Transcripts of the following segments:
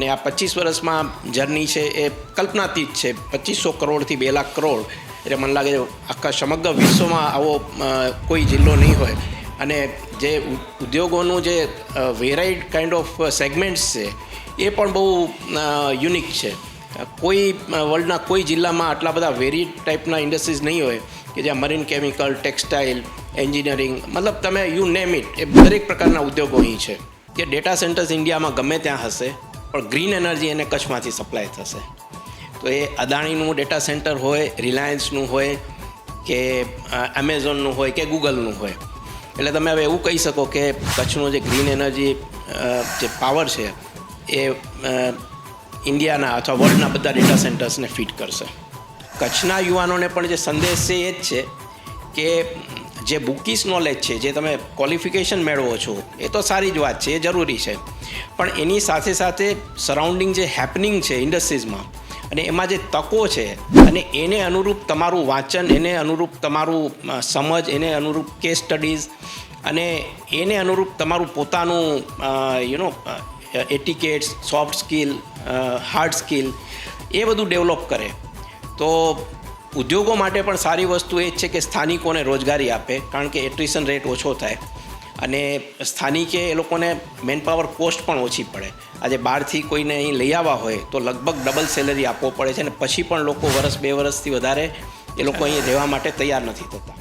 અને આ 25 વર્ષમાં જર્ની છે એ કલ્પનાતીત છે. 2500 કરોડથી 2 લાખ કરોડ એટલે મને લાગે આખા સમગ્ર વિશ્વમાં આવો કોઈ જિલ્લો નહીં હોય. અને જે ઉદ્યોગોનું જે વેરાઇડ કાઇન્ડ ઓફ સેગમેન્ટ્સ છે એ પણ બહુ યુનિક છે. કોઈ વર્લ્ડના કોઈ જિલ્લામાં આટલા બધા વેરિડ ટાઈપના ઇન્ડસ્ટ્રીઝ નહીં હોય કે જ્યાં મરીન કેમિકલ, ટેક્સટાઇલ, એન્જિનિયરિંગ, મતલબ તમે યુ નેમ ઇટ, એ દરેક પ્રકારના ઉદ્યોગો અહીં છે. કે ડેટા સેન્ટર્સ ઇન્ડિયામાં ગમે ત્યાં હશે, પણ ગ્રીન એનર્જી એને કચ્છમાંથી સપ્લાય થશે. તો એ અદાણીનું ડેટા સેન્ટર હોય, રિલાયન્સનું હોય કે એમેઝોનનું હોય કે ગૂગલનું હોય, એટલે તમે હવે એવું કહી શકો કે કચ્છનો જે ગ્રીન એનર્જી જે પાવર છે એ ઇન્ડિયાના અથવા વર્લ્ડના બધા ડેટા સેન્ટર્સને ફીટ કરશે. કચ્છના યુવાનોને પણ જે સંદેશ છે એ જ છે કે જે બુકીસ નોલેજ છે, જે તમે ક્વોલિફિકેશન મેળવો છો, એ તો સારી જ વાત છે, એ જરૂરી છે, પણ એની સાથે સાથે સરાઉન્ડિંગ જે હેપનિંગ છે ઇન્ડસ્ટ્રીઝમાં અને એમાં જે તકો છે અને એને અનુરૂપ તમારું વાંચન, એને અનુરૂપ તમારું સમજ, એને અનુરૂપ કેસ સ્ટડીઝ અને એને અનુરૂપ તમારું પોતાનું etiquettes, soft skill, hard skill, એ બધું ડેવલપ કરે. તો ઉદ્યોગો માટે પણ સારી વસ્તુ એ જ છે કે સ્થાનિકોને રોજગારી આપે, કારણ કે એટ્રિશન રેટ ઓછો થાય અને સ્થાનિકે એ લોકોને મેનપાવર કોસ્ટ પણ ઓછી પડે. આજે બહારથી કોઈને અહીં લઈ આવવા હોય તો લગભગ ડબલ સેલરી આપવો પડે છે અને પછી પણ લોકો વર્ષ 2 વર્ષથી વધારે એ લોકો અહીં રહેવા માટે તૈયાર નથી થતા.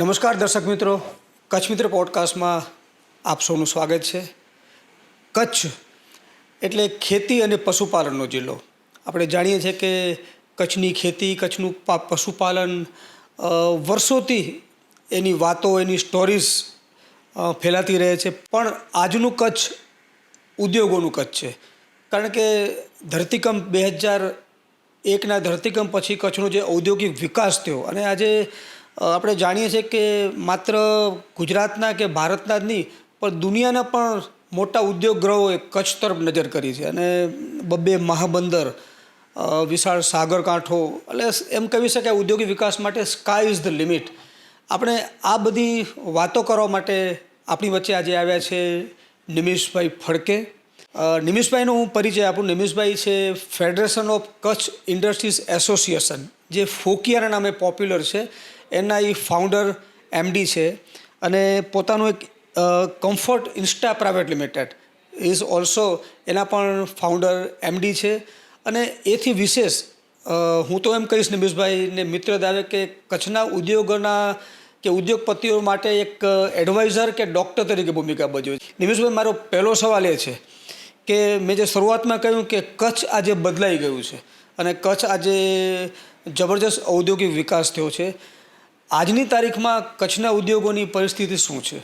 નમસ્કાર દર્શક મિત્રો, કચ્છ મિત્ર પોડકાસ્ટમાં આપ સૌનું સ્વાગત છે. કચ્છ એટલે ખેતી અને પશુપાલનનો જિલ્લો. આપણે જાણીએ છીએ કે કચ્છની ખેતી, કચ્છનું પશુપાલન વર્ષોથી એની વાતો, એની સ્ટોરીઝ ફેલાતી રહે છે. પણ આજનું કચ્છ ઉદ્યોગોનું કચ્છ છે, કારણ કે ધરતીકંપ 2001ના ધરતીકંપ પછી કચ્છનો જે ઔદ્યોગિક વિકાસ થયો અને આજે આપણે જાણીએ છીએ કે માત્ર ગુજરાતના કે ભારતના જ નહીં પણ દુનિયાના પણ મોટા ઉદ્યોગ ગ્રહોએ કચ્છ તરફ નજર કરી છે. અને 2 મહાબંદર, વિશાળ સાગરકાંઠો, એટલે એમ કહી શકાય ઔદ્યોગિક વિકાસ માટે સ્કાય ઇઝ ધ લિમિટ. આપણે આ બધી વાતો કરવા માટે આપણી વચ્ચે આજે આવ્યા છે નિમિષભાઈ ફડકે. નિમિષભાઈનો હું પરિચય આપું. નિમિષભાઈ છે federation of Kutch industries association, જે ફોકિયાના નામે પોપ્યુલર છે, એના એ ફાઉન્ડર MD છે અને પોતાનું એક comfort Insta private limited is also એના પણ ફાઉન્ડર MD છે. અને એથી વિશેષ હું તો એમ કહીશ નિમિષભાઈને મિત્ર દાવે કે કચ્છના ઉદ્યોગોના કે ઉદ્યોગપતિઓ માટે એક એડવાઇઝર કે ડૉક્ટર તરીકે ભૂમિકા ભજવે છે. નિમિષભાઈ, મારો પહેલો સવાલ એ છે કે મેં જે શરૂઆતમાં કહ્યું કે કચ્છ આજે બદલાઈ ગયું છે અને કચ્છ આજે જબરજસ્ત ઔદ્યોગિક વિકાસ થયો છે. આજની તારીખમાં કચ્છના ઉદ્યોગોની પરિસ્થિતિ શું છે?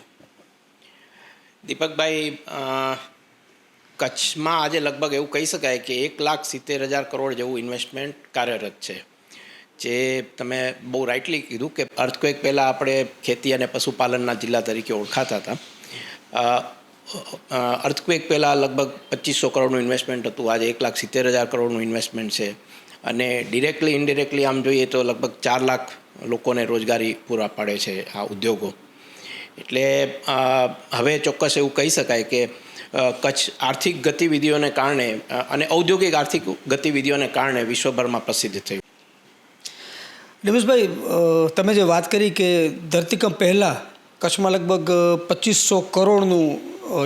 દીપકભાઈ, કચ્છમાં આજે લગભગ એવું કહી શકાય કે 1,70,000 કરોડ જેવું ઇન્વેસ્ટમેન્ટ કાર્યરત છે. જે તમે બહુ રાઇટલી કીધું કે અર્થક્વેક પહેલાં આપણે ખેતી અને પશુપાલનના જિલ્લા તરીકે ઓળખાતા હતા. અર્થક્વેક પહેલાં લગભગ 2,500 કરોડનું ઇન્વેસ્ટમેન્ટ હતું, આજે 1,70,000 કરોડનું ઇન્વેસ્ટમેન્ટ છે. અને ડિરેક્ટલી ઇનડિરેક્ટલી આમ જોઈએ તો લગભગ 4 લાખ લોકોને રોજગારી પૂરા પાડે છે આ ઉદ્યોગો. એટલે હવે ચોક્કસ એવું કહી શકાય કે કચ્છ આર્થિક ગતિવિધિઓને કારણે અને ઔદ્યોગિક આર્થિક ગતિવિધિઓને કારણે વિશ્વભરમાં પ્રસિદ્ધ થયું. નિમિષભાઈ, તમે જે વાત કરી કે ધરતીકંપ પહેલાં કચ્છમાં લગભગ 2,500 કરોડનું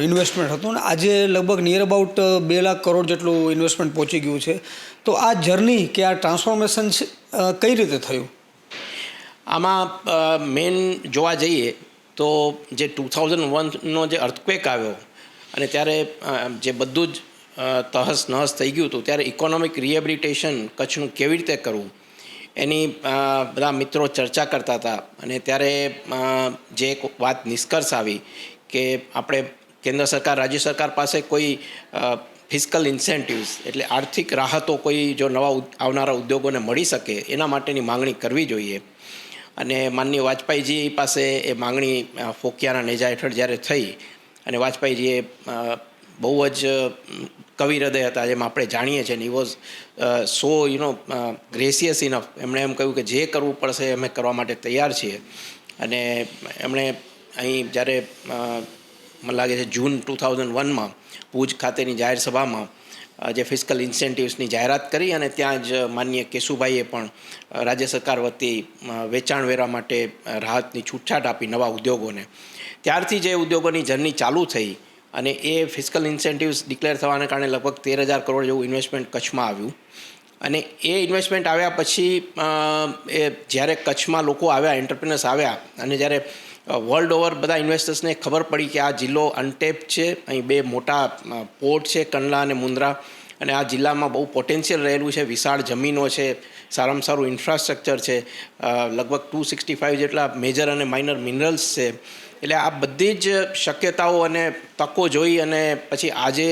ઇન્વેસ્ટમેન્ટ હતું ને આજે લગભગ નિયર અબાઉટ 2 લાખ કરોડ જેટલું ઇન્વેસ્ટમેન્ટ પહોંચી ગયું છે. તો આ જર્ની કે આ ટ્રાન્સફોર્મેશન કઈ રીતે થયું? આમાં મેઇન જોવા જઈએ તો જે 2001નો જે અર્થક્વેક આવ્યો અને ત્યારે જે બધું જ તહસ નહસ થઈ ગયું હતું, ત્યારે ઇકોનોમિક રિહેબિલિટેશન કચ્છનું કેવી રીતે કરવું એની બધા મિત્રો ચર્ચા કરતા હતા. અને ત્યારે જે એક વાત નિષ્કર્ષ આવી કે આપણે કેન્દ્ર સરકાર, રાજ્ય સરકાર પાસે કોઈ ફિસ્કલ ઇન્સેન્ટિવ્સ એટલે આર્થિક રાહતો કોઈ જો નવા આવનારા ઉદ્યોગોને મળી શકે એના માટેની માંગણી કરવી જોઈએ. અને માનનીય વાજપેયીજી પાસે એ માંગણી ફોકિયાના નેજા હેઠળ જ્યારે થઈ અને વાજપેયીજીએ બહુ જ કવિ હૃદય હતા, જેમ આપણે જાણીએ છીએ. He was so gracious enough. એમણે એમ કહ્યું કે જે કરવું પડશે અમે કરવા માટે તૈયાર છીએ. અને એમણે અહીં જ્યારે મને લાગે છે જૂન 2001માં ભુજ ખાતેની જાહેર સભામાં જે ફિસ્કલ ઇન્સેન્ટિવ્સની જાહેરાત કરી અને ત્યાં જ માનનીય કેશુભાઈએ પણ રાજ્ય સરકાર વતી વેચાણ વેરા માટે રાહતની છૂટછાટ આપી નવા ઉદ્યોગોને. ત્યારથી જે ઉદ્યોગોની જર્ની ચાલુ થઈ અને એ ફિસ્કલ ઇન્સેન્ટિવ્સ ડિક્લેર થવાને કારણે લગભગ 13,000 કરોડ જેવું ઇન્વેસ્ટમેન્ટ કચ્છમાં આવ્યું. અને એ ઇન્વેસ્ટમેન્ટ આવ્યા પછી એ જ્યારે કચ્છમાં લોકો આવ્યા, એન્ટરપ્રિનર્સ આવ્યા, અને જ્યારે વર્લ્ડ ઓવર બધા ઇન્વેસ્ટર્સને ખબર પડી કે આ જિલ્લો અનટેપ છે, અહીં 2 મોટા પોર્ટ છે, કંડલા અને મુન્દ્રા, અને આ જિલ્લામાં બહુ પોટેન્શિયલ રહેલું છે, વિશાળ જમીનો છે, સારામાં સારું ઇન્ફ્રાસ્ટ્રક્ચર છે, લગભગ 265 જેટલા મેજર અને માઇનર મિનરલ્સ છે. એટલે આ બધી જ શક્યતાઓ અને તકો જોઈ અને પછી આજે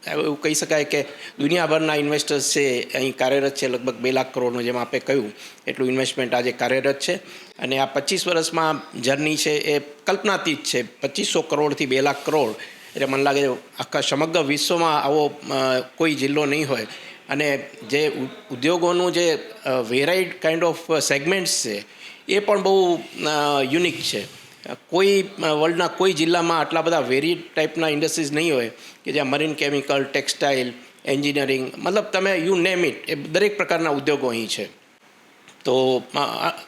એવું કહી શકાય કે દુનિયાભરના ઇન્વેસ્ટર્સ છે અહીં કાર્યરત છે. લગભગ 2 લાખ કરોડનું, જેમ આપણે કહ્યું, એટલું ઇન્વેસ્ટમેન્ટ આજે કાર્યરત છે. અને આ 25 વર્ષમાં જર્ની છે એ કલ્પનાતીત છે. 2500 કરોડથી 2 લાખ કરોડ એટલે મને લાગે આખા સમગ્ર વિશ્વમાં આવો કોઈ જિલ્લો નહીં હોય. અને જે ઉદ્યોગોનું જે વેરાઇડ કાઇન્ડ ઓફ સેગમેન્ટ્સ છે એ પણ બહુ યુનિક છે. કોઈ વર્લ્ડના કોઈ જિલ્લામાં આટલા બધા વેરિડ ટાઈપના ઇન્ડસ્ટ્રીઝ નહીં હોય કે જ્યાં મરીન કેમિકલ, ટેક્સટાઇલ, એન્જિનિયરિંગ, મતલબ તમે યુ નેમ ઇટ, એ દરેક પ્રકારના ઉદ્યોગો અહીં છે. તો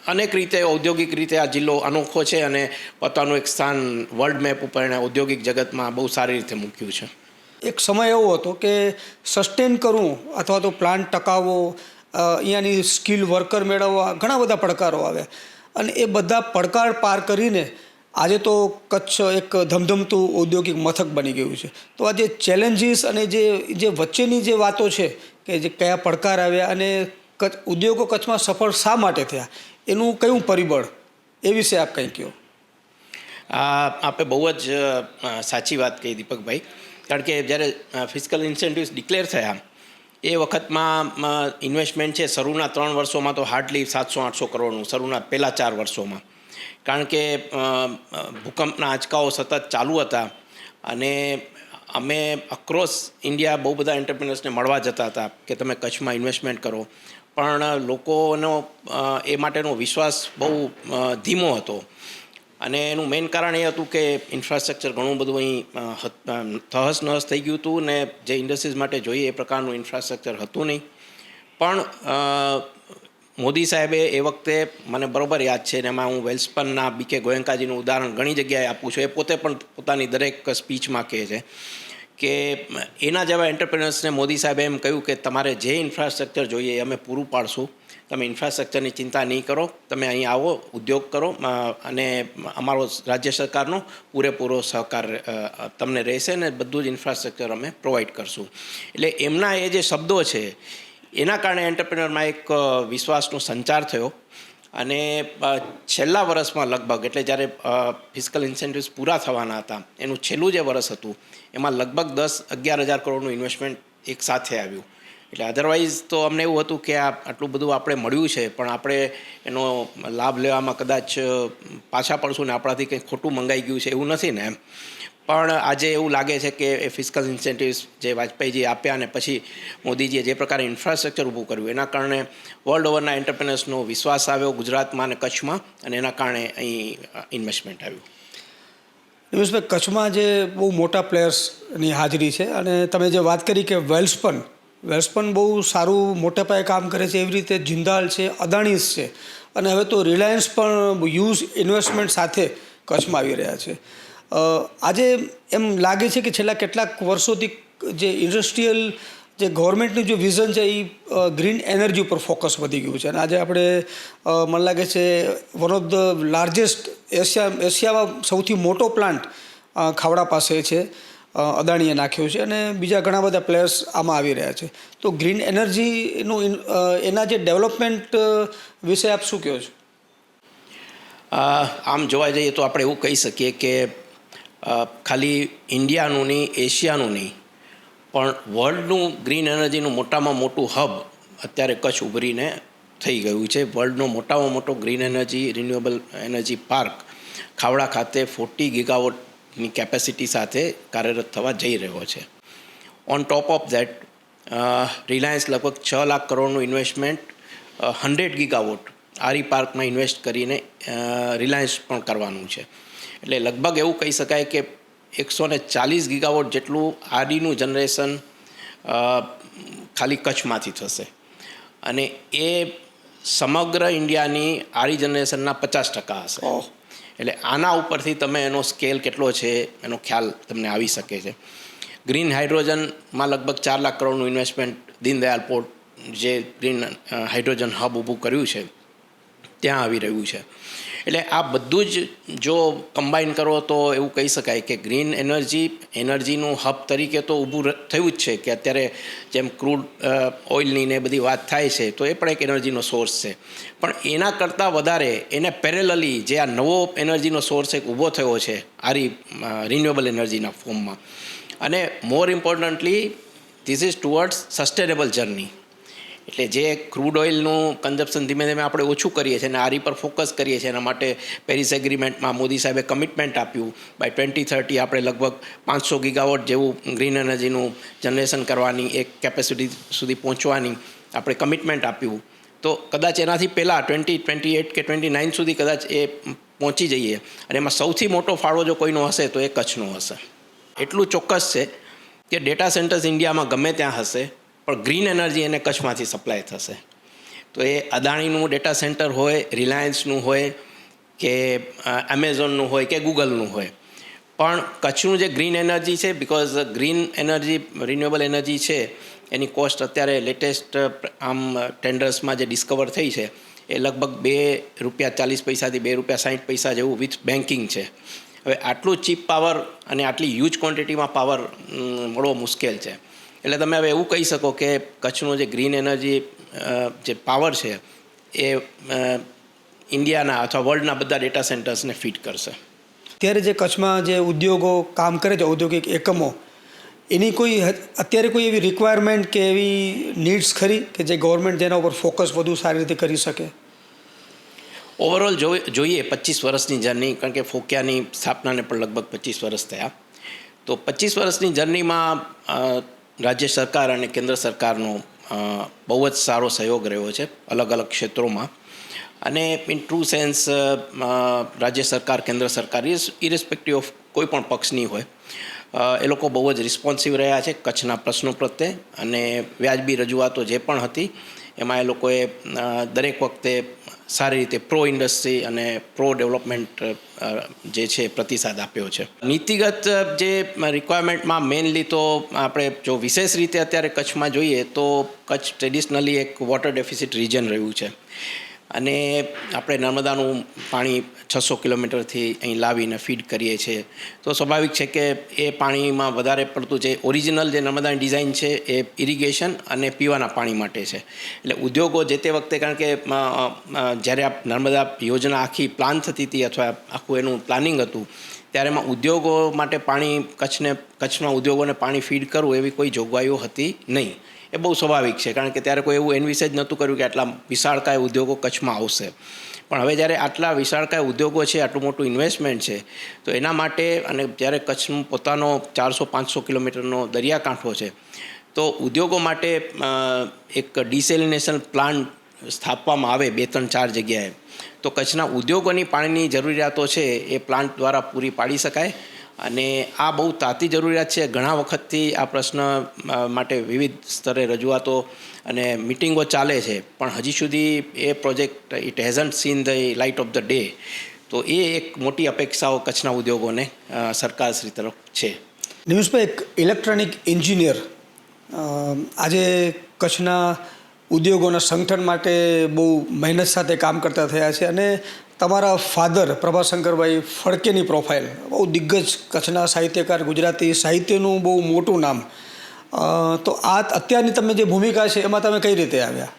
અનેક રીતે ઔદ્યોગિક રીતે આ જિલ્લો અનોખો છે અને પોતાનું એક સ્થાન વર્લ્ડ મેપ ઉપર એણે ઔદ્યોગિક જગતમાં બહુ સારી રીતે મૂક્યું છે. એક સમય એવો હતો કે સસ્ટેન કરવું અથવા તો પ્લાન્ટ ટકાવવો, અહીંયાની સ્કિલ વર્કર મેળવવા, ઘણા બધા પડકારો આવ્યા. અને એ બધા પડકાર પાર કરીને આજે તો કચ્છ એક ધમધમતું ઔદ્યોગિક મથક બની ગયું છે. તો આ જે ચેલેન્જીસ અને જે વચ્ચેની જે વાતો છે કે જે કયા પડકાર આવ્યા અને ઉદ્યોગો કચ્છમાં સફળ શા માટે થયા, એનું કયું પરિબળ, એ વિશે આપ કંઈ કહો. આપે બહુ જ સાચી વાત કહી દીપકભાઈ. કારણ કે જ્યારે ફિસ્કલ ઇન્સેન્ટિવ્સ ડિક્લેર થયા એ વખતમાં ઇન્વેસ્ટમેન્ટ છે શરૂના 3 વર્ષોમાં તો હાર્ડલી 700-800 કરોડનું, શરૂના પહેલાં 4 વર્ષોમાં. કારણ કે ભૂકંપના આંચકાઓ સતત ચાલુ હતા અને અમે અક્રોસ ઇન્ડિયા બહુ બધા એન્ટરપ્રિનર્સને મળવા જતા હતા કે તમે કચ્છમાં ઇન્વેસ્ટમેન્ટ કરો. પણ લોકોનો એ માટેનો વિશ્વાસ બહુ ધીમો હતો. અને એનું મેઇન કારણ એ હતું કે ઇન્ફ્રાસ્ટ્રક્ચર ઘણું બધું અહીં તહસ નહસ થઈ ગયું હતું ને જે ઇન્ડસ્ટ્રીઝ માટે જોઈએ એ પ્રકારનું ઇન્ફ્રાસ્ટ્રક્ચર હતું નહીં. પણ મોદી સાહેબે એ વખતે, મને બરાબર યાદ છે, ને એમાં હું વેલ્સપનના BK ગોયંકાજીનું ઉદાહરણ ઘણી જગ્યાએ આપું છું, એ પોતે પણ પોતાની દરેક સ્પીચમાં કહે છે કે એના જેવા એન્ટરપ્રેનર્સને મોદી સાહેબે એમ કહ્યું કે તમારે જે ઇન્ફ્રાસ્ટ્રક્ચર જોઈએ એ અમે પૂરું પાડશું, તમે ઇન્ફ્રાસ્ટ્રક્ચરની ચિંતા નહીં કરો, તમે અહીં આવો, ઉદ્યોગ કરો, અને અમારો રાજ્ય સરકારનો પૂરેપૂરો સહકાર તમને રહેશે ને બધું જ ઇન્ફ્રાસ્ટ્રક્ચર અમે પ્રોવાઈડ કરશું. એટલે એમના એ જે શબ્દો છે એના કારણે એન્ટરપ્રેનરમાં એક વિશ્વાસનો સંચાર થયો. અને છેલ્લા વર્ષમાં લગભગ, એટલે જ્યારે ફિસ્કલ ઇન્સેન્ટિવ્સ પૂરા થવાના હતા એનું છેલ્લું જે વર્ષ હતું એમાં લગભગ 10-11 હજાર કરોડનું ઇન્વેસ્ટમેન્ટ એક સાથે આવ્યું. એટલે અધરવાઇઝ તો અમને એવું હતું કે આટલું બધું આપણે મળ્યું છે પણ આપણે એનો લાભ લેવામાં કદાચ પાછા પડશું ને આપણાથી કંઈ ખોટું મંગાઈ ગયું છે, એવું નથી ને એમ. પણ આજે એવું લાગે છે કે એ ફિસ્કલ ઇન્સેન્ટિવ્સ જે વાજપેયીજી આપ્યા અને પછી મોદીજીએ જે પ્રકારે ઇન્ફ્રાસ્ટ્રક્ચર ઊભું કર્યું એના કારણે વર્લ્ડ ઓવરના એન્ટરપ્રેનર્સનો વિશ્વાસ આવ્યો ગુજરાતમાં અને કચ્છમાં, અને એના કારણે અહીં ઇન્વેસ્ટમેન્ટ આવ્યું. નિમેશભાઈ, કચ્છમાં જે બહુ મોટા પ્લેયર્સની હાજરી છે અને તમે જે વાત કરી કે વેલ્સપન બહુ સારું મોટા પાયે કામ કરે છે, એવી રીતે જિંદાલ છે, અદાણીસ છે, અને હવે તો રિલાયન્સ પણ હ્યુજ ઇન્વેસ્ટમેન્ટ સાથે કચ્છમાં આવી રહ્યા છે. આજે એમ લાગે છે કે છેલ્લા કેટલાક વર્ષોથી જે ઇન્ડસ્ટ્રીયલ જે ગવર્મેન્ટનું જે વિઝન છે એ ગ્રીન એનર્જી ઉપર ફોકસ વધી ગયું છે. અને આજે આપણે મને લાગે છે વન ઓફ ધ લાર્જેસ્ટ એશિયામાં સૌથી મોટો પ્લાન્ટ ખાવડા પાસે છે, અદાણીએ નાખ્યો છે, અને બીજા ઘણા બધા પ્લેયર્સ આમાં આવી રહ્યા છે. તો ગ્રીન એનર્જીનું એના જે ડેવલપમેન્ટ વિશે આપ શું કહો છો? આમ જોવા જઈએ તો આપણે એવું કહી શકીએ કે ખાલી ઇન્ડિયાનું નહીં, એશિયાનું નહીં, પણ વર્લ્ડનું ગ્રીન એનર્જીનું મોટામાં મોટું હબ અત્યારે કચ્છ ઉભરીને થઈ ગયું છે. વર્લ્ડનો મોટામાં મોટો green energy renewable energy park Khavda ખાતે 40 ગીગાવોટની કેપેસિટી સાથે કાર્યરત થવા જઈ રહ્યો છે. On top of that Reliance લગભગ 6 લાખ કરોડનું ઇન્વેસ્ટમેન્ટ 100 ગીગાવોટ આરી પાર્કમાં ઇન્વેસ્ટ કરીને રિલાયન્સ પણ કરવાનું છે. એટલે લગભગ એવું કહી શકાય કે 140 ગીગાવોટ જેટલું આરીનું જનરેશન ખાલી કચ્છમાંથી થશે અને એ સમગ્ર ઇન્ડિયાની આરી જનરેશનના 50% હશે. એટલે આના ઉપરથી તમે એનો સ્કેલ કેટલો છે એનો ખ્યાલ તમને આવી શકે છે. ગ્રીન હાઇડ્રોજનમાં લગભગ 4 લાખ કરોડનું ઇન્વેસ્ટમેન્ટ દીનદયાલ પોર્ટ જે ગ્રીન હાઇડ્રોજન હબ ઊભું કર્યું છે ત્યાં આવી રહ્યું છે. એટલે આ બધું જ જો કમ્બાઈન કરો તો એવું કહી શકાય કે ગ્રીન એનર્જીનું હબ તરીકે તો ઊભું થયું જ છે કે અત્યારે જેમ ક્રૂડ ઓઇલની ને બધી વાત થાય છે તો એ પણ એક એનર્જીનો સોર્સ છે. પણ એના કરતાં વધારે એને પેરેલલી જે આ નવો એનર્જીનો સોર્સ એક ઊભો થયો છે આરી રિન્યુએબલ એનર્જીના ફોર્મમાં, અને more importantly this is towards sustainable journey. એટલે જે ક્રૂડ ઓઇલનું કન્ઝપ્શન ધીમે ધીમે આપણે ઓછું કરીએ છીએ અને આરી પર ફોકસ કરીએ છીએ. એના માટે પેરિસ એગ્રીમેન્ટમાં મોદી સાહેબે કમિટમેન્ટ આપ્યું બાય 2030 આપણે લગભગ 500 ગીગાવોટ જેવું ગ્રીન એનર્જીનું જનરેશન કરવાની એક કેપેસિટી સુધી પહોંચવાની આપણે કમિટમેન્ટ આપ્યું. તો કદાચ એનાથી પહેલાં 2028 કે 29 સુધી કદાચ એ પહોંચી જઈએ અને એમાં સૌથી મોટો ફાળો જો કોઈનો હશે તો એ કચ્છનો હશે. એટલું ચોક્કસ છે કે ડેટા સેન્ટર્સ ઇન્ડિયામાં ગમે ત્યાં હશે પણ ગ્રીન એનર્જી એને કચ્છમાંથી સપ્લાય થશે. તો એ અદાણીનું ડેટા સેન્ટર હોય, રિલાયન્સનું હોય કે એમેઝોનનું હોય કે ગૂગલનું હોય, પણ કચ્છનું જે ગ્રીન એનર્જી છે, because green energy renewable energy છે એની કોસ્ટ અત્યારે લેટેસ્ટ આમ ટેન્ડર્સમાં જે ડિસ્કવર થઈ છે એ લગભગ ₹2.40 થી ₹2.60 જેવું વિથ બેન્કિંગ છે. હવે આટલું ચીપ પાવર અને આટલી હ્યુજ ક્વોન્ટિટીમાં પાવર મળવો મુશ્કેલ છે. એટલે તમે હવે એવું કહી શકો કે કચ્છનું જે ગ્રીન એનર્જી જે પાવર છે એ ઇન્ડિયાના અથવા વર્લ્ડના બધા ડેટા સેન્ટર્સને ફીડ કરશે. અત્યારે જે કચ્છમાં જે ઉદ્યોગો કામ કરે છે, ઔદ્યોગિક એકમો, એની કોઈ અત્યારે કોઈ એવી રિક્વાયરમેન્ટ કે એવી નીડ્સ ખરી કે જે ગવર્મેન્ટ જેના ઉપર ફોકસ વધુ સારી રીતે કરી શકે? ઓવરઓલ જોઈએ 25 વર્ષની જર્ની, કારણ કે ફોકિયાની સ્થાપનાને પણ લગભગ 25 વર્ષ થયા. તો 25 વર્ષની જર્નીમાં રાજ્ય સરકાર અને કેન્દ્ર સરકારનો બહુ જ સારો સહયોગ રહ્યો છે અલગ અલગ ક્ષેત્રોમાં. અને ઇન ટ્રુ સેન્સ રાજ્ય સરકાર, કેન્દ્ર સરકાર ઇરેસ્પેક્ટિવ ઓફ કોઈ પણ પક્ષની હોય, એ લોકો બહુ જ રિસ્પોન્સિવ રહ્યા છે કચ્છના પ્રશ્નો પ્રત્યે. અને વ્યાજબી રજૂઆતો જે પણ હતી એમાં એ લોકોએ દરેક વખતે સારી રીતે પ્રો ઇન્ડસ્ટ્રી અને પ્રો ડેવલપમેન્ટ જે છે પ્રતિસાદ આપ્યો છે. નીતિગત જે રિક્વાયરમેન્ટમાં મેઇનલી તો આપણે જો વિશેષ રીતે અત્યારે કચ્છમાં જોઈએ તો કચ્છ ટ્રેડિશનલી એક વોટર ડેફિસિટ રિજન રહ્યું છે અને આપણે નર્મદાનું પાણી 600 કિલોમીટરથી અહીં લાવીને ફીડ કરીએ છીએ. તો સ્વાભાવિક છે કે એ પાણીમાં વધારે પડતું જે ઓરિજિનલ જે નર્મદાની ડિઝાઇન છે એ ઇરિગેશન અને પીવાના પાણી માટે છે. એટલે ઉદ્યોગો જે તે વખતે, કારણ કે જ્યારે આ નર્મદા યોજના આખી પ્લાન થતી હતી અથવા આખું એનું પ્લાનિંગ હતું, ત્યારે એમાં ઉદ્યોગો માટે પાણી કચ્છમાં ઉદ્યોગોને પાણી ફીડ કરવું એવી કોઈ જોગવાઈઓ હતી નહીં. એ બહુ સ્વાભાવિક છે, કારણ કે ત્યારે કોઈ એવું એનવિસેજ નહોતું કર્યું કે આટલા વિશાળકાય ઉદ્યોગો કચ્છમાં આવશે. પણ હવે જ્યારે આટલા વિશાળકાય ઉદ્યોગો છે, આટલું મોટું ઇન્વેસ્ટમેન્ટ છે, તો એના માટે અને જ્યારે કચ્છનો પોતાનો 400-500 કિલોમીટરનો દરિયાકાંઠો છે, તો ઉદ્યોગો માટે એક ડિસેલિનેશન પ્લાન્ટ સ્થાપવામાં આવે 2-3-4 જગ્યાએ, તો કચ્છના ઉદ્યોગોની પાણીની જરૂરિયાતો છે એ પ્લાન્ટ દ્વારા પૂરી પાડી શકાય. અને આ બહુ તાતી જરૂરિયાત છે. ઘણા વખતથી આ પ્રશ્ન માટે વિવિધ સ્તરે રજૂઆતો અને મિટિંગો ચાલે છે, પણ હજી સુધી એ project it hasn't seen the light of the day. તો એ એક મોટી અપેક્ષાઓ કચ્છના ઉદ્યોગોને સરકારશ્રી તરફ છે. નિમેશભાઈ, એક ઇલેક્ટ્રોનિક એન્જિનિયર આજે કચ્છના ઉદ્યોગોના સંગઠન માટે બહુ મહેનત સાથે કામ કરતા થયા છે અને તમારા ફાધર પ્રભાશંકરભાઈ ફડકેની પ્રોફાઇલ બહુ દિગ્ગજ કચ્છના સાહિત્યકાર, ગુજરાતી સાહિત્યનું બહુ મોટું નામ. તો આ અત્યારની તમે જે ભૂમિકા છે એમાં તમે કઈ રીતે આવ્યા?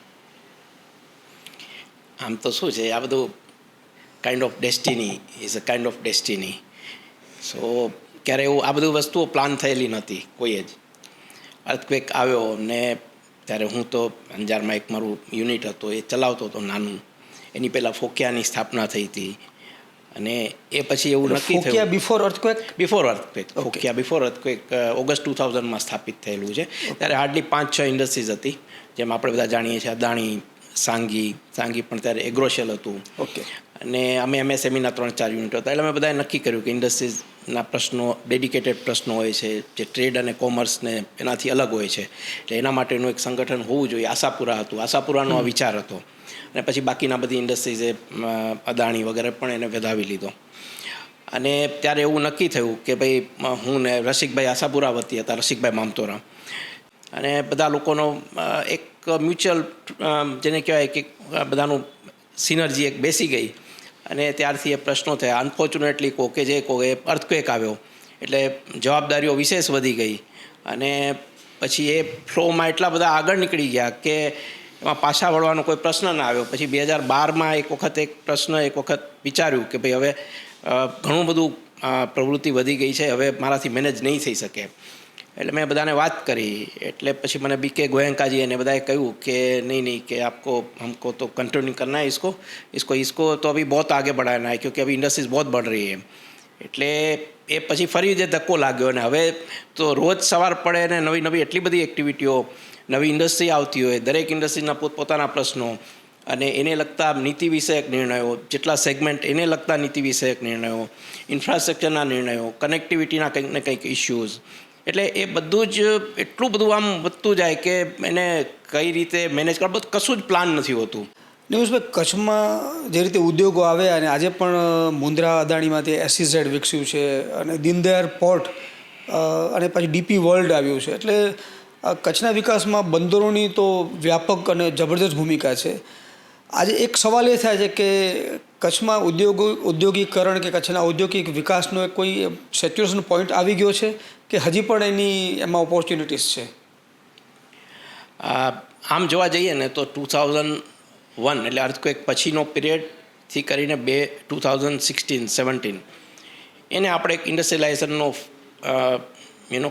આમ તો શું છે, આ બધું kind of destiny is a kind of destiny. So ક્યારે એવું આ બધું વસ્તુઓ પ્લાન થયેલી નથી કોઈ જ. અર્થક્વેક આવ્યો ને ત્યારે હું તો અંજારમાં એક મારું યુનિટ હતો એ ચલાવતો હતો નાનું. એની પહેલાં ફોકિયાની સ્થાપના થઈ હતી અને એ પછી એવું નક્કી ફોકિયા થયું before earthquake. Before earthquake, FOCIA before earthquake August 2000માં સ્થાપિત થયેલું છે. ત્યારે હાર્ડલી 5-6 ઇન્ડસ્ટ્રીઝ હતી, જેમ આપણે બધા જાણીએ છીએ અદાણી, સાંગી પણ ત્યારે એગ્રોશેલ હતું. ઓકે. અને અમે એમએસએમઈના 3-4 યુનિટ હતા. એટલે અમે બધાએ નક્કી કર્યું કે ઇન્ડસ્ટ્રીઝના પ્રશ્નો, ડેડિકેટેડ પ્રશ્નો હોય છે જે ટ્રેડ અને કોમર્સને એનાથી અલગ હોય છે, એટલે એના માટેનું એક સંગઠન હોવું જોઈએ. આશાપુરા હતું, આશાપુરાનો આ વિચાર હતો. અને પછી બાકીના બધી ઇન્ડસ્ટ્રીઝે અદાણી વગેરે પણ એને વધાવી લીધો. અને ત્યારે એવું નક્કી થયું કે ભાઈ હું ને રસિકભાઈ આશાપુરા વતી હતા, રસિકભાઈ મામતોરા, અને બધા લોકોનો એક મ્યુચ્યુઅલ જેને કહેવાય કે બધાનું સિનર્જી એક બેસી ગઈ. અને ત્યારથી એ પ્રશ્નો થયા. અનફોર્ચ્યુનેટલી કે જે એ અર્થક્વેક આવ્યો એટલે જવાબદારીઓ વિશેષ વધી ગઈ. અને પછી એ ફ્લોમાં એટલા બધા આગળ નીકળી ગયા કે એમાં પાછા વળવાનો કોઈ પ્રશ્ન ના આવ્યો. પછી 2012માં એક વખત વિચાર્યું કે ભાઈ હવે ઘણું બધું પ્રવૃત્તિ વધી ગઈ છે, હવે મારાથી મેનેજ નહીં થઈ શકે. એટલે મેં બધાને વાત કરી. એટલે પછી મને બીકે ગોયંકાજી એને બધાએ કહ્યું કે નહીં કે हमको तो कंटिन्यू करना है इसको तो अभी बहुत आगे बढ़ाना है क्योंकि अभी इंडस्ट्रीज बहुत बढ़ रही है. એટલે એ પછી ફરી જે ધક્કો લાગ્યો. અને હવે તો રોજ સવાર પડે ને નવી એટલી બધી એક્ટિવિટીઓ, નવી ઇન્ડસ્ટ્રી આવતી હોય, દરેક ઇન્ડસ્ટ્રીના પોતપોતાના પ્રશ્નો અને એને લગતા નીતિ વિષયક નિર્ણયો, જેટલા સેગમેન્ટ એને લગતા નીતિ વિષયક નિર્ણયો, ઇન્ફ્રાસ્ટ્રક્ચરના નિર્ણયો, કનેક્ટિવિટીના કંઈક ને કંઈક ઇશ્યુઝ. એટલે એ બધું જ એટલું બધું આમ વધતું જાય કે એને કઈ રીતે મેનેજ કરવા, બધું કશું જ પ્લાન નથી હોતું. નિમેશભાઈ, કચ્છમાં જે રીતે ઉદ્યોગો આવે અને આજે પણ મુન્દ્રા અદાણીમાંથી SEZ વિકસ્યું છે અને દીનદયાળ પોર્ટ અને પછી DP વર્લ્ડ આવ્યું છે. એટલે કચ્છના વિકાસમાં બંદરોની તો વ્યાપક અને જબરદસ્ત ભૂમિકા છે. આજે એક સવાલ એ થાય છે કે કચ્છમાં ઔદ્યોગિકરણ કે કચ્છના ઔદ્યોગિક વિકાસનો કોઈ સેચ્યુરેશન પોઈન્ટ આવી ગયો છે કે હજી પણ એમાં ઓપોર્ચ્યુનિટીઝ છે? આમ જોવા જઈએ ને તો 2001 એટલે અર્થક્વેક પછીનો પીરિયડથી કરીને 2016-17 એને આપણે એક ઇન્ડસ્ટ્રીયલાઇઝેશનનો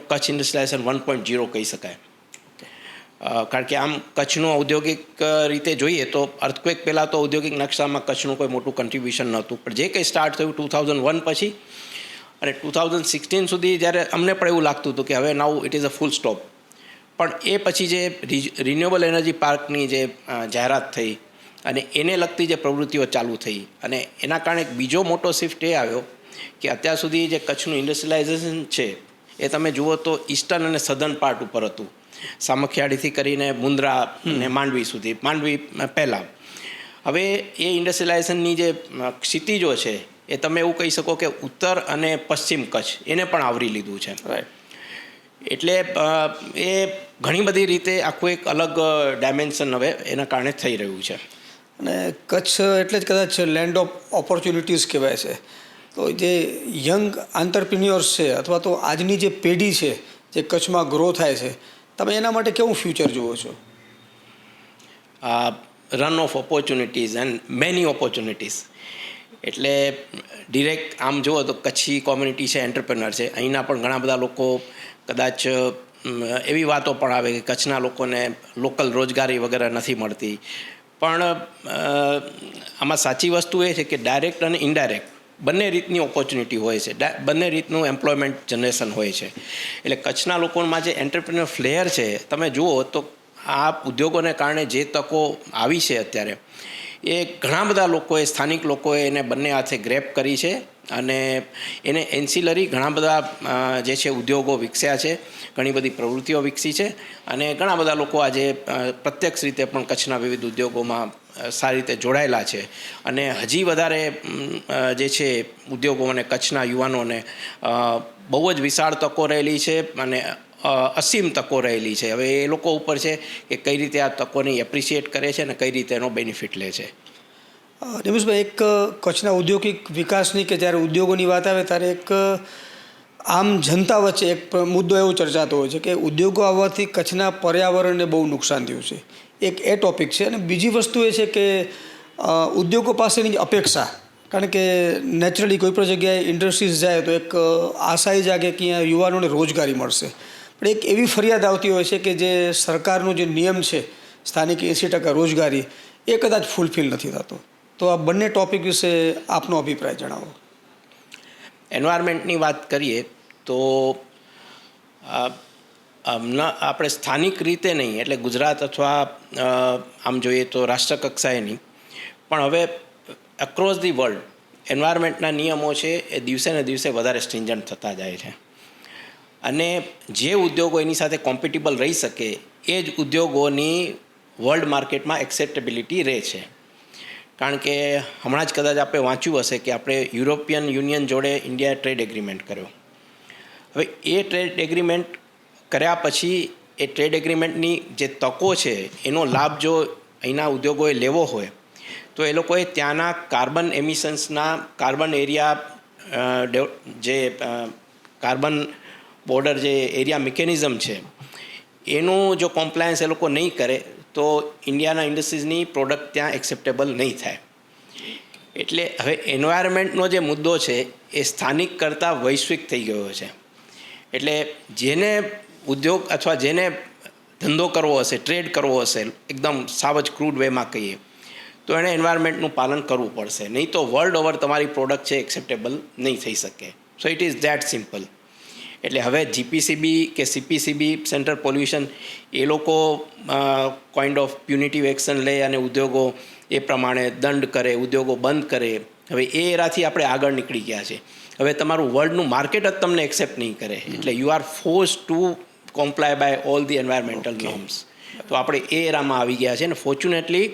કચ્છ ઇન્ડસ્ટ્રીયલાઇઝેશન 1.0 કહી શકાય. કારણ કે આમ કચ્છનું ઔદ્યોગિક રીતે જોઈએ તો અર્થક્વેક પહેલાં તો ઔદ્યોગિક નકશામાં કચ્છનું કોઈ મોટું કન્ટ્રીબ્યુશન નહોતું. પણ જે કંઈ સ્ટાર્ટ થયું 2001 પછી અને 2016 સુધી જ્યારે અમને પણ એવું લાગતું હતું કે હવે now it is a full stop. પણ એ પછી જે રિન્યુએબલ એનર્જી પાર્કની જે જાહેરાત થઈ અને એને લગતી જે પ્રવૃત્તિઓ ચાલુ થઈ, અને એના કારણે એક બીજો મોટો શિફ્ટ એ આવ્યો કે અત્યાર સુધી જે કચ્છનું ઇન્ડસ્ટ્રીયલાઇઝેશન છે એ તમે જુઓ તો ઈસ્ટર્ન અને સધર્ન પાર્ટ ઉપર હતું. સામખિયાળીથી કરીને મુન્દ્રા અને માંડવી સુધી, માંડવી પહેલાં. હવે એ ઇન્ડસ્ટ્રીયલાઇઝેશનની જે ક્ષિતિજો છે એ તમે એવું કહી શકો કે ઉત્તર અને પશ્ચિમ કચ્છ એને પણ આવરી લીધું છે. એટલે એ ઘણી બધી રીતે આખું એક અલગ ડાયમેન્શન હવે એના કારણે થઈ રહ્યું છે. અને કચ્છ એટલે જ કદાચ લેન્ડ ઓફ ઓપોર્ચ્યુનિટીઝ કહેવાય છે. તો જે યંગ આંતરપ્રિન્યોર્સ છે અથવા તો આજની જે પેઢી છે જે કચ્છમાં ગ્રો થાય છે, તમે એના માટે કેવું ફ્યુચર જુઓ છો? Run of opportunities and many opportunities. એટલે ડિરેક્ટ આમ જુઓ તો કચ્છી કોમ્યુનિટી છે, એન્ટરપ્રેનર છે. અહીંના પણ ઘણા બધા લોકો કદાચ એવી વાતો પણ આવે કે કચ્છના લોકોને લોકલ રોજગારી વગેરે નથી મળતી. પણ આમાં સાચી વસ્તુ એ છે કે ડાયરેક્ટ અને ઇનડાયરેક્ટ બંને રીતની ઓપોર્ચ્યુનિટી હોય છે, બંને રીતનું એમ્પ્લોયમેન્ટ જનરેશન હોય છે. એટલે કચ્છના લોકોમાં જે એન્ટરપ્રિન્યોર ફ્લેયર છે તમે જુઓ તો આ ઉદ્યોગોને કારણે જે તકો આવી છે અત્યારે એ ઘણા બધા લોકોએ, સ્થાનિક લોકોએ એને બંને હાથે ગ્રેપ કરી છે. અને એને એન્સિલરી ઘણા બધા જે છે ઉદ્યોગો વિકસ્યા છે, ઘણી બધી પ્રવૃત્તિઓ વિકસી છે. અને ઘણા બધા લોકો આજે પ્રત્યક્ષ રીતે પણ કચ્છના વિવિધ ઉદ્યોગોમાં સારી રીતે જોડાયેલા છે. અને હજી વધારે જે છે ઉદ્યોગો અને કચ્છના યુવાનોને બહુ જ વિશાળ તકો રહેલી છે અને અસીમ તકો રહેલી છે. હવે એ લોકો ઉપર છે કે કઈ રીતે આ તકોને એપ્રિશિએટ કરે છે અને કઈ રીતે એનો બેનિફિટ લે છે. નિમેશભાઈ, એક કચ્છના ઔદ્યોગિક વિકાસની કે જ્યારે ઉદ્યોગોની વાત આવે ત્યારે એક આમ જનતા વચ્ચે એક મુદ્દો એવો ચર્ચાતો હોય છે કે ઉદ્યોગો આવવાથી કચ્છના પર્યાવરણને બહુ નુકસાન થયું છે. એક એ ટૉપિક છે. અને બીજી વસ્તુ એ છે કે ઉદ્યોગો પાસેની અપેક્ષા, કારણ કે નેચરલી કોઈ પણ જગ્યાએ ઇન્ડસ્ટ્રીઝ જાય તો એક આશા જાગે કે અહીંયા યુવાનોને રોજગારી મળશે. પણ એક એવી ફરિયાદ આવતી હોય છે કે જે સરકારનો જે નિયમ છે સ્થાનિક 80% રોજગારી, એ કદાચ ફૂલફિલ નથી થતો. તો આ બંને ટોપિક વિશે આપનો અભિપ્રાય જણાવો. એન્વાયરમેન્ટની વાત કરીએ તો આપણે સ્થાનિક રીતે નહીં, એટલે ગુજરાત અથવા આમ જોઈએ તો રાષ્ટ્રકક્ષાએ નહીં, પણ હવે અક્રોસ ધી વર્લ્ડ એન્વાયરમેન્ટના નિયમો છે એ દિવસે ને દિવસે વધારે સ્ટ્રિન્જન્ટ થતા જાય છે. અને જે ઉદ્યોગો એની સાથે કોમ્પિટેબલ રહી શકે એ જ ઉદ્યોગોની વર્લ્ડ માર્કેટમાં એક્સેપ્ટેબિલિટી રહે છે. કારણ કે હમણાં જ કદાચ આપણે વાંચ્યું હશે કે આપણે યુરોપિયન યુનિયન જોડે ઇન્ડિયાએ ટ્રેડ એગ્રીમેન્ટ કર્યો. હવે એ ટ્રેડ એગ્રીમેન્ટ કર્યા પછી એ ટ્રેડ એગ્રીમેન્ટની જે તકો છે એનો લાભ જો અહીંના ઉદ્યોગોએ લેવો હોય તો એ લોકોએ ત્યાંના કાર્બન એમિશન્સના કાર્બન એરિયા જે કાર્બન બોર્ડર જે એરિયા મિકેનિઝમ છે એનું જો કોમ્પ્લાયન્સ એ લોકો નહીં કરે તો ઇન્ડિયાના ઇન્ડસ્ટ્રીઝની પ્રોડક્ટ ત્યાં એક્સેપ્ટેબલ નહીં થાય. એટલે હવે એન્વાયરમેન્ટનો જે મુદ્દો છે એ સ્થાનિક કરતાં વૈશ્વિક થઈ ગયો છે. એટલે જેને ઉદ્યોગ અથવા જેને ધંધો કરવો હશે, ટ્રેડ કરવો હશે, એકદમ સાવ જ ક્રૂડ વેમાં કહીએ તો એણે એન્વાયરમેન્ટનું પાલન કરવું પડશે, નહીં તો વર્લ્ડ ઓવર તમારી પ્રોડક્ટ છે એક્સેપ્ટેબલ નહીં થઈ શકે. So it is that simple. એટલે હવે જીપીસીબી કે સીપીસીબી સેન્ટ્રલ પોલ્યુશન એ લોકો કાઇન્ડ ઓફ પ્યુનિટિવ એક્શન લે અને ઉદ્યોગો એ પ્રમાણે દંડ કરે, ઉદ્યોગો બંધ કરે. હવે એ એરાથી આપણે આગળ નીકળી ગયા છે. હવે તમારું વર્લ્ડનું માર્કેટ જ તમને એક્સેપ્ટ નહીં કરે, એટલે you are force to comply by all the environmental norms. તો આપણે એ એરામાં આવી ગયા છે અને ફોર્ચ્યુનેટલી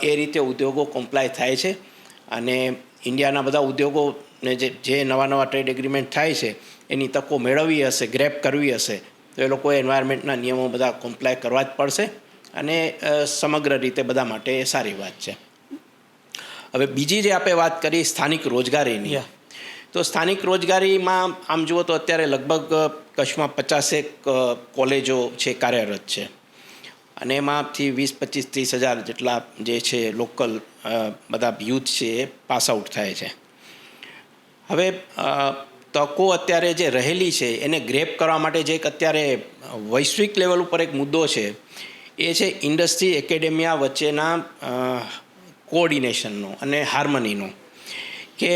એ રીતે ઉદ્યોગો કોમ્પ્લાય થાય છે. અને ઇન્ડિયાના બધા ઉદ્યોગોને જે નવા ટ્રેડ એગ્રીમેન્ટ થાય છે એની તકો મેળવવી હશે, ગ્રેપ કરવી હશે તો એ લોકોએ એન્વાયરમેન્ટના નિયમો બધા કોમ્પ્લાય કરવા જ પડશે. અને સમગ્ર રીતે બધા માટે એ સારી વાત છે. હવે બીજી જે આપણે વાત કરી સ્થાનિક રોજગારીની, તો સ્થાનિક રોજગારીમાં આમ જુઓ તો અત્યારે લગભગ કચ્છમાં 50 કોલેજો છે કાર્યરત છે અને એમાંથી 20-25-30 હજાર જેટલા જે છે લોકલ બધા યુથ છે એ પાસ આઉટ થાય છે. હવે તકો અત્યારે જે રહેલી છે એને ગ્રેપ કરવા માટે જે એક અત્યારે વૈશ્વિક લેવલ ઉપર એક મુદ્દો છે એ છે ઇન્ડસ્ટ્રી એકેડેમિયા વચ્ચેના કોઓર્ડિનેશનનો અને હાર્મનીનો. કે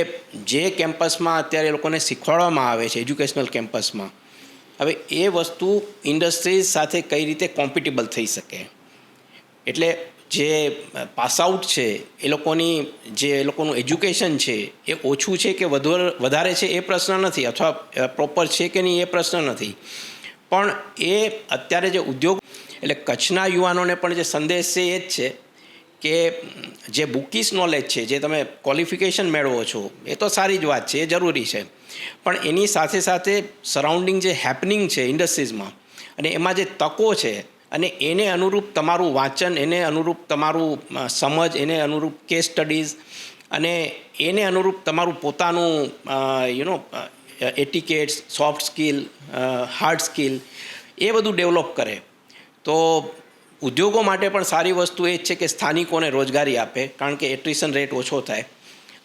જે કેમ્પસમાં અત્યારે એ લોકોને શીખવાડવામાં આવે છે એજ્યુકેશનલ કેમ્પસમાં, હવે એ વસ્તુ ઇન્ડસ્ટ્રીઝ સાથે કઈ રીતે કોમ્પિટેબલ થઈ શકે. એટલે જે પાસ આઉટ છે એ લોકોનું એજ્યુકેશન છે એ ઓછું છે કે વધારે છે એ પ્રશ્ન નથી, અથવા પ્રોપર છે કે નહીં એ પ્રશ્ન નથી, પણ એ અત્યારે જે ઉદ્યોગ એટલે કચ્છના યુવાનોને પણ જે સંદેશ છે એ જ છે કે જે બુકીસ નોલેજ છે, જે તમે ક્વોલિફિકેશન મેળવો છો એ તો સારી જ વાત છે, એ જરૂરી છે, પણ એની સાથે સાથે સરાઉન્ડિંગ જે હેપનિંગ છે ઇન્ડસ્ટ્રીઝમાં અને એમાં જે તકો છે અને એને અનુરૂપ તમારું વાંચન, એને અનુરૂપ તમારું સમજ, એને અનુરૂપ કેસ સ્ટડીઝ અને એને અનુરૂપ તમારું પોતાનું etiquettes, soft skill, hard skill એ બધું ડેવલપ કરે તો ઉદ્યોગો માટે પણ સારી વસ્તુ એ જ છે કે સ્થાનિકોને રોજગારી આપે, કારણ કે એટ્રિશન રેટ ઓછો થાય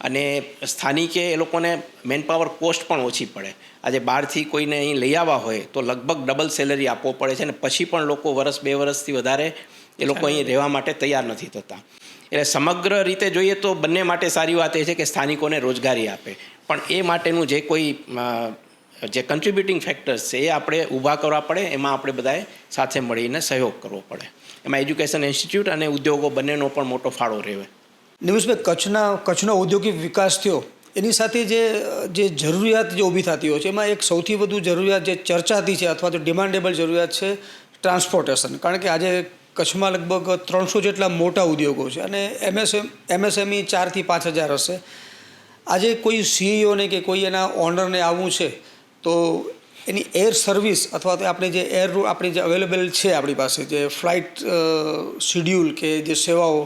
અને સ્થાનિકે એ લોકોને મેનપાવર કોસ્ટ પણ ઓછી પડે. આજે બહારથી કોઈને અહીં લઈ આવવા હોય તો લગભગ ડબલ સેલરી આપવો પડે છે અને પછી પણ લોકો 1-2 વર્ષથી વધારે એ લોકો અહીં રહેવા માટે તૈયાર નથી થતા. એટલે સમગ્ર રીતે જોઈએ તો બંને માટે સારી વાત એ છે કે સ્થાનિકોને રોજગારી આપે, પણ એ માટેનું જે કોઈ જે કન્ટ્રીબ્યુટિંગ ફેક્ટર્સ છે એ આપણે ઊભા કરવા પડે, એમાં આપણે બધાએ સાથે મળીને સહયોગ કરવો પડે. એમાં એજ્યુકેશન ઇન્સ્ટિટ્યૂટ અને ઉદ્યોગો બંનેનો પણ મોટો ફાળો રહે. નિમેશભાઈ, કચ્છનો ઔદ્યોગિક વિકાસ થયો એની સાથે જે જરૂરિયાત જે ઊભી થતી હોય છે એમાં એક સૌથી વધુ જરૂરિયાત જે ચર્ચાતી છે અથવા તો ડિમાન્ડેબલ જરૂરિયાત છે ટ્રાન્સપોર્ટેશન. કારણ કે આજે કચ્છમાં લગભગ 300 જેટલા મોટા ઉદ્યોગો છે અને એમએસએમઈ 4-5 હજાર હશે. આજે કોઈ સીઈઓને કે કોઈ એના ઓનરને આવવું છે તો એની એર સર્વિસ અથવા તો આપણે જે એર આપણી જે અવેલેબલ છે આપણી પાસે જે ફ્લાઇટ શિડ્યુલ કે જે સેવાઓ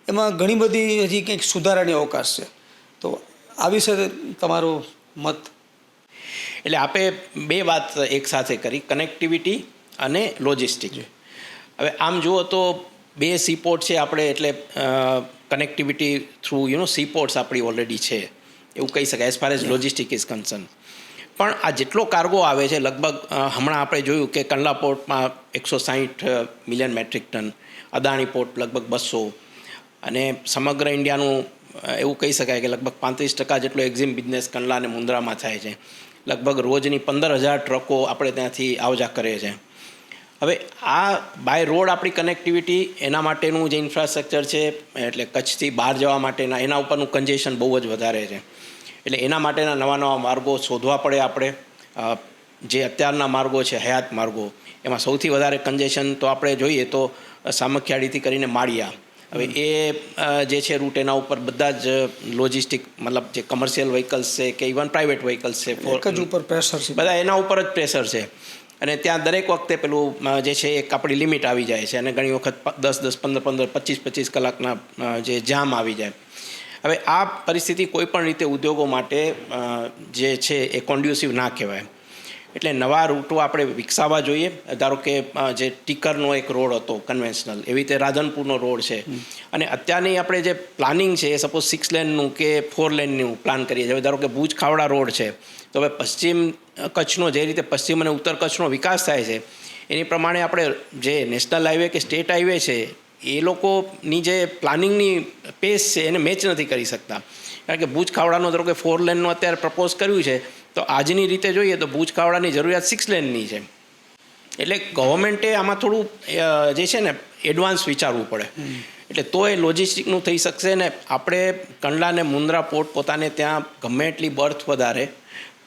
એમાં ઘણી બધી હજી કંઈક સુધારાની અવકાશ છે. તો આ વિશે તમારો મત? એટલે આપણે 2 વાત એક સાથે કરી, કનેક્ટિવિટી અને લોજિસ્ટિક. હવે આમ જુઓ તો 2 સીપોર્ટ છે આપણે, એટલે કનેક્ટિવિટી થ્રુ સીપોર્ટ્સ આપણી ઓલરેડી છે એવું કહી શકાય as far as logistic is concern. પણ આ જેટલો કાર્ગો આવે છે લગભગ હમણાં આપણે જોયું કે કંડલા પોર્ટમાં 160 million metric ton, Adani port લગભગ 200, અને સમગ્ર ઇન્ડિયાનું એવું કહી શકાય કે લગભગ 35% જેટલો એક્ઝિમ બિઝનેસ કંડલા અને મુન્દ્રામાં થાય છે. લગભગ રોજની 15,000 ટ્રકો આપણે ત્યાંથી આવજા કરે છે. હવે આ બાય રોડ આપણી કનેક્ટિવિટી એના માટેનું જે ઇન્ફ્રાસ્ટ્રક્ચર છે એટલે કચ્છથી બહાર જવા માટેના એના ઉપરનું કન્જેશન બહુ જ વધારે છે. એટલે એના માટેના નવા નવા માર્ગો શોધવા પડે આપણે. જે અત્યારના માર્ગો છે હયાત માર્ગો એમાં સૌથી વધારે કન્જેશન તો આપણે જોઈએ તો સામખિયાળીથી કરીને માળિયા. હવે એ જે છે રૂટ એના ઉપર બધા જ લોજિસ્ટિક મતલબ જે કમર્શિયલ વ્હીકલ્સ છે કે ઇવન પ્રાઇવેટ વ્હીકલ્સ છે ઉપર પ્રેશર છે, બધા એના ઉપર જ પ્રેશર છે. અને ત્યાં દરેક વખતે પેલું જે છે એક આપણી લિમિટ આવી જાય છે અને ઘણી વખત 10-10, 15-15, 25-25 કલાકના જે જામ આવી જાય. હવે આ પરિસ્થિતિ કોઈપણ રીતે ઉદ્યોગો માટે જે છે એ કોન્ડ્યુસિવ ના કહેવાય. એટલે નવા રૂટો આપણે વિકસાવવા જોઈએ. ધારો કે જે ટીકરનો એક રોડ હતો કન્વેન્શનલ, એવી રીતે રાધનપુરનો રોડ છે. અને અત્યારની આપણે જે પ્લાનિંગ છે એ સપોઝ 6 લેનનું કે 4 લેનનું પ્લાન કરીએ છીએ. ધારો કે ભુજ ખાવડા રોડ છે તો હવે પશ્ચિમ કચ્છનો જે રીતે પશ્ચિમ અને ઉત્તર કચ્છનો વિકાસ થાય છે એની પ્રમાણે આપણે જે નેશનલ હાઈવે કે સ્ટેટ હાઈવે છે એ લોકોની જે પ્લાનિંગની પેસ છે એને મેચ નથી કરી શકતા. કારણ કે ભુજ ખાવડાનો ધારો કે 4 લેનનું અત્યારે પ્રપોઝ કર્યું છે તો આજની રીતે જોઈએ તો ભુજ ખાવડાની જરૂરિયાત 6 લેનની છે. એટલે ગવર્મેન્ટે આમાં થોડું જે છે ને એડવાન્સ વિચારવું પડે. એટલે તો એ લોજિસ્ટિકનું થઈ શકશે ને આપણે કંડલા અને મુન્દ્રા પોર્ટ પોતાને ત્યાં ગમે એટલી બર્થ વધારે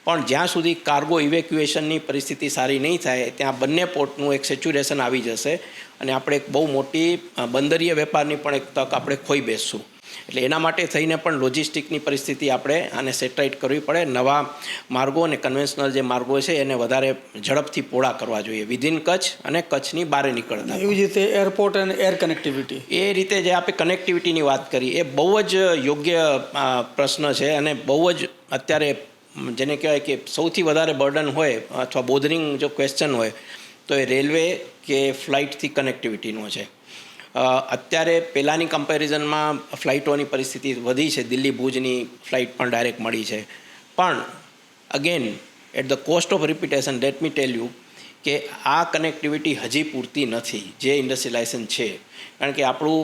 પણ જ્યાં સુધી કાર્ગો ઇવેક્યુએશનની પરિસ્થિતિ સારી નહીં થાય ત્યાં બંને પોર્ટનું એક સેચ્યુરેશન આવી જશે અને આપણે એક બહુ મોટી બંદરીય વેપારની પણ એક તક આપણે ખોઈ બેસશું. એટલે એના માટે થઈને પણ લોજિસ્ટિકની પરિસ્થિતિ આપણે આને સેટરાઇટ કરવી પડે. નવા માર્ગો અને કન્વેન્શનલ જે માર્ગો છે એને વધારે ઝડપથી પહોળા કરવા જોઈએ વિધિન કચ્છ અને કચ્છની બહાર નીકળતા. એવી જ રીતે એરપોર્ટ અને એર કનેક્ટિવિટી, એ રીતે જે આપણે કનેક્ટિવિટીની વાત કરી એ બહુ જ યોગ્ય પ્રશ્ન છે અને બહુ જ અત્યારે જેને કહેવાય કે સૌથી વધારે બર્ડન હોય અથવા બોધરિંગ જો ક્વેશ્ચન હોય તો એ રેલવે કે ફ્લાઇટથી કનેક્ટિવિટીનો છે. અત્યારે પહેલાંની કમ્પેરિઝનમાં ફ્લાઇટોની પરિસ્થિતિ વધી છે. દિલ્હી ભુજની ફ્લાઇટ પણ ડાયરેક્ટ મળી છે. પણ again at the cost of repetition let me tell you કે આ કનેક્ટિવિટી હજી પૂરતી નથી જે ઇન્ડસ્ટ્રીયલાઇઝેશન છે. કારણ કે આપણું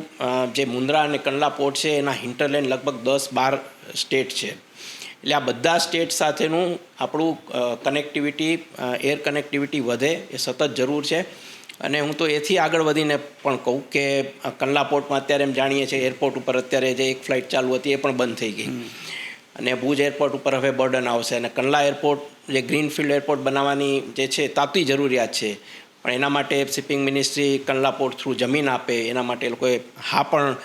જે મુન્દ્રા અને કંડલા પોર્ટ છે એના હિન્ટરલેન્ડ લગભગ 10-12 સ્ટેટ છે. એટલે આ બધા સ્ટેટ સાથેનું આપણું કનેક્ટિવિટી એર કનેક્ટિવિટી વધે એ સતત જરૂર છે. અને હું તો એથી આગળ વધીને પણ કહું કે કંડલા પોર્ટમાં અત્યારે એમ જાણીએ છીએ એરપોર્ટ ઉપર અત્યારે જે એક ફ્લાઇટ ચાલુ હતી એ પણ બંધ થઈ ગઈ અને ભુજ એરપોર્ટ ઉપર હવે બર્ડન આવશે અને કંડલા એરપોર્ટ જે ગ્રીનફિલ્ડ એરપોર્ટ બનાવવાની જે છે તાતી જરૂરિયાત છે. પણ એના માટે shipping ministry Kandla port through જમીન આપે એના માટે એ લોકોએ હા પણ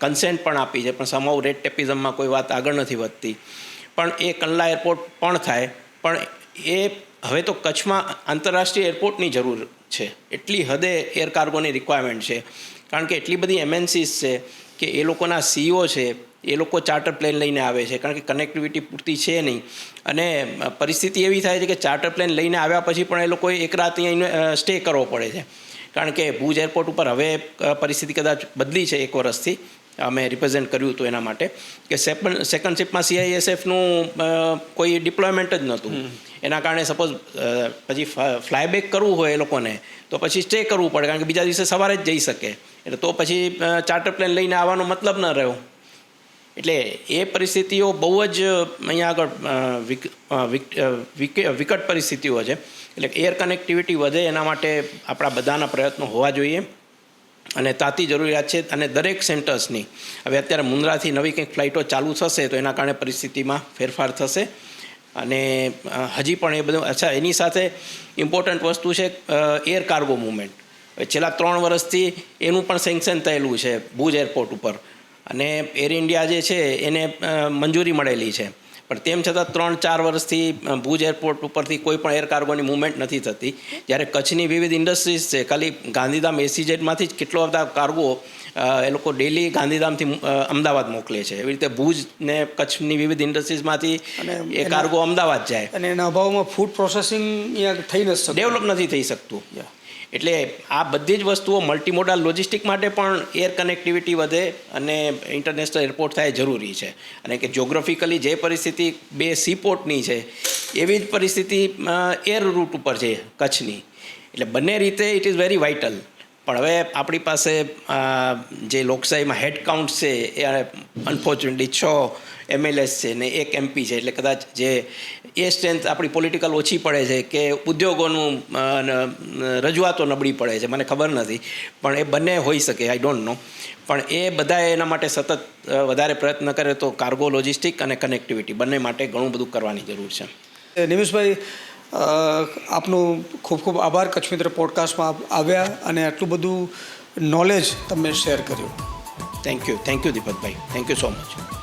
કન્સેન્ટ પણ આપી છે. પણ સમહાઉ રેડ ટેપિઝમમાં કોઈ વાત આગળ નથી વધતી. પણ એ કંડલા એરપોર્ટ પણ થાય પણ એ હવે તો કચ્છમાં આંતરરાષ્ટ્રીય એરપોર્ટની જરૂર છે. એટલી હદે એર કાર્ગોની રિક્વાયરમેન્ટ છે. કારણ કે એટલી બધી એમએનસીસ છે કે એ લોકોના સીઈઓ છે એ લોકો ચાર્ટર પ્લેન લઈને આવે છે. કારણ કે કનેક્ટિવિટી પૂરતી છે નહીં અને પરિસ્થિતિ એવી થાય છે કે ચાર્ટર પ્લેન લઈને આવ્યા પછી પણ એ લોકોએ એક રાત અહીંયા સ્ટે કરવો પડે છે. કારણ કે ભુજ એરપોર્ટ ઉપર હવે પરિસ્થિતિ કદાચ બદલી છે એક વર્ષથી. અમે રિપ્રેઝેન્ટ કર્યું હતું એના માટે કે સેકન્ડ શિપમાં CISFનું કોઈ ડિપ્લોયમેન્ટ જ નહોતું. એના કારણે સપોઝ પછી ફ્લાયબેક કરવું હોય એ લોકોને તો પછી સ્ટે કરવું પડે કારણ કે બીજા દિવસે સવારે જ જઈ શકે. એટલે તો પછી ચાર્ટર પ્લેન લઈને આવવાનો મતલબ ન રહ્યો. એટલે એ પરિસ્થિતિઓ બહુ જ અહીંયા આગળ વિકટ પરિસ્થિતિઓ છે. એટલે એર કનેક્ટિવિટી વધે એના માટે આપણા બધાના પ્રયત્નો હોવા જોઈએ અને તાતી જરૂરિયાત છે. અને દરેક સેન્ટર્સની હવે અત્યારે મુન્દ્રાથી નવી કંઈક ફ્લાઇટો ચાલુ થશે તો એના કારણે પરિસ્થિતિમાં ફેરફાર થશે. અને હજી પણ એ બધું અચ્છા એની સાથે ઇમ્પોર્ટન્ટ વસ્તુ છે એર કાર્ગો મૂવમેન્ટ. છેલ્લા 3 વર્ષથી એનું પણ સેન્કશન થયેલું છે ભુજ એરપોર્ટ ઉપર અને એર ઇન્ડિયા જે છે એને મંજૂરી મળેલી છે. પણ તેમ છતાં 3-4 વર્ષથી ભુજ એરપોર્ટ ઉપરથી કોઈ પણ એર કાર્ગોની મૂવમેન્ટ નથી થતી. જ્યારે કચ્છની વિવિધ ઇન્ડસ્ટ્રીઝ છે ખાલી ગાંધીધામ SEZમાંથી જ કેટલો બધા કાર્ગો એ લોકો ડેલી ગાંધીધામથી અમદાવાદ મોકલે છે. એવી રીતે ભુજ ને કચ્છની વિવિધ ઇન્ડસ્ટ્રીઝમાંથી એ કાર્ગો અમદાવાદ જાય અને એના અભાવમાં ફૂડ પ્રોસેસિંગ થઈ નથી શકતું, ડેવલપ નથી થઈ શકતું. એટલે આ બધી જ વસ્તુઓ મલ્ટીમોડાલ લોજિસ્ટિક માટે પણ એર કનેક્ટિવિટી વધે અને ઇન્ટરનેશનલ એરપોર્ટ થાય જરૂરી છે. અને કે જ્યોગ્રાફિકલી જે પરિસ્થિતિ 2 સીપોર્ટની છે એવી જ પરિસ્થિતિ એર રૂટ ઉપર છે કચ્છની. એટલે બંને રીતે ઇટ ઇઝ વેરી વાઇટલ. પણ હવે આપણી પાસે જે લોકશાહીમાં હેડ કાઉન્ટ છે એ અનફોર્ચ્યુનેટલી 6 MLAs છે ને 1 MP છે, એટલે કદાચ જે એ સ્ટ્રેન્થ આપણી પોલિટિકલ ઓછી પડે છે કે ઉદ્યોગોનું રજૂઆતો નબળી પડે છે, મને ખબર નથી, પણ એ બંને હોઈ શકે, આઈ ડોન્ટ નો. પણ એ બધાએ એના માટે સતત વધારે પ્રયત્ન કરે તો કાર્ગો લોજિસ્ટિક અને કનેક્ટિવિટી બંને માટે ઘણું બધું કરવાની જરૂર છે. નિમેશભાઈ, આપનું ખૂબ ખૂબ આભાર. કચ્છ મિત્ર પોડકાસ્ટમાં આપ આવ્યા અને આટલું બધું નોલેજ તમે શેર કર્યું. Thank you Deepakbhai, thank you so much.